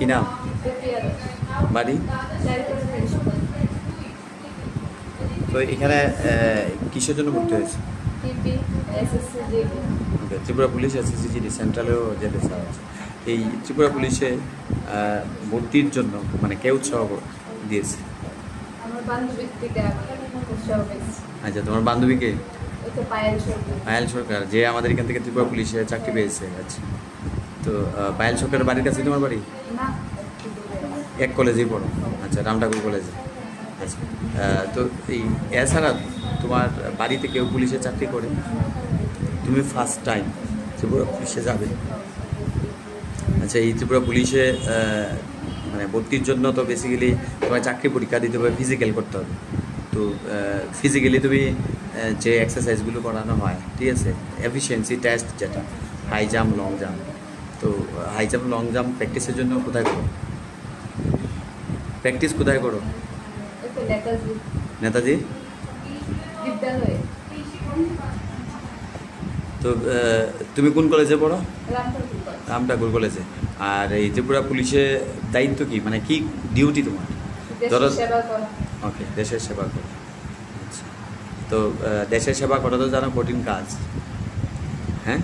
কি নাম? বাড়ি? তো এখানে কিসের জন্য ভর্তি হয়েছে? ওকে, ত্রিপুরা পুলিশ এসএসসি সেন্ট্রালেও যেতে চাওয়া আছে। এই ত্রিপুরা পুলিশে ভর্তির জন্য মানে কে উৎসাহ দিয়েছে? আচ্ছা, তোমার বান্ধবীকে? পায়েল সরকার, যে আমাদের এখান থেকে ত্রিপুরা পুলিশে চাকরি পেয়েছে। আচ্ছা, তো পায়েল সরকারের বাড়ির কাছে তোমার বাড়ি? এক কলেজেই পড়ো? আচ্ছা, রামঠাকুর কলেজে। আচ্ছা, তো এই এছাড়া তোমার বাড়িতে কেউ পুলিশে চাকরি করে? তুমি ফার্স্ট টাইম ত্রিপুরা পুলিশে যাবে? আচ্ছা, এই ত্রিপুরা পুলিশে মানে ভর্তির জন্য তো বেসিক্যালি তোমার চাকরি পরীক্ষা দিতে হবে, ফিজিক্যাল করতে হবে। তো ফিজিক্যালি তুমি যে এক্সারসাইজগুলো করানো হয়, ঠিক আছে, এফিসিয়েন্সি টেস্ট যেটা হাই জাম্প, লং জাম্প, তো হাই জাম্প, লং জাম্প প্র্যাকটিসের জন্য কোথায় করো? প্র্যাকটিস কোথায় করো? নেতাজি বিদ্যালয়ে। তো তুমি কোন কলেজে পড়ো? রামঠাকুর কলেজে। আর এই ত্রিপুরা পুলিশের দায়িত্ব কি, মানে কি ডিউটি তোমার? ধরো, ওকে, দেশের সেবা করো। আচ্ছা, তো দেশের সেবা করা তো জানো কঠিন কাজ, হ্যাঁ?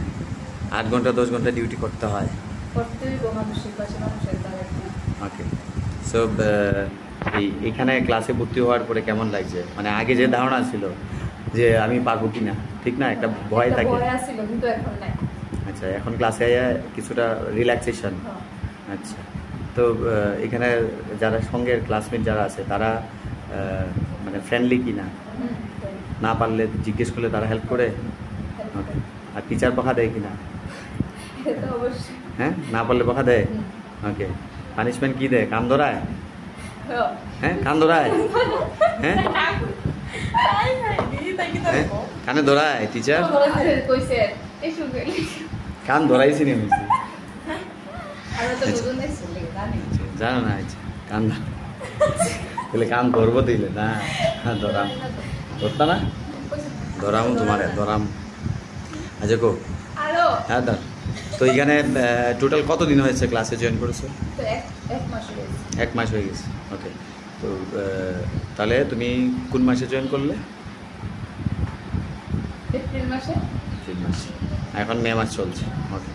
8 ঘন্টা 10 ঘন্টা ডিউটি করতে হয়। ওকে, সো এইখানে ক্লাসে ভর্তি হওয়ার পরে কেমন লাগছে? মানে আগে যে ধারণা ছিল যে আমি পারবো কি না, ঠিক না, একটা ভয় থাকে। আচ্ছা, এখন ক্লাসে কিছুটা রিল্যাক্সেশন। আচ্ছা, তো এখানে যারা সঙ্গের ক্লাসমেট যারা আছে তারা মানে ফ্রেন্ডলি কি না? না পারলে জিজ্ঞেস করলে তারা হেল্প করে? ওকে, আর টিচার বকা দেয় কি না? হ্যাঁ, না পারলে বকা দেয়? ওকে, পানিশমেন্ট কি দেয়? কান ধরায়? হ্যাঁ, কান ধরায়? হ্যাঁ, কানে ধরায় টিচার? কান ধরাইছি নি আমি, জানো না? আচ্ছা, কান তাহলে কান ধরবো দিলে না? ধরাম, ধরতা না? ধরাম তোমার, ধরাম। আচ্ছা, কো হ্যাঁ ধর। তো এখানে টোটাল কতদিন হয়েছে ক্লাসে জয়েন করেছো? 1 মাস হয়ে গেছে। ওকে, তো তাহলে তুমি কোন মাসে জয়েন করলে? এপ্রিল মাসে। এখন মে মাস চলছে। ওকে,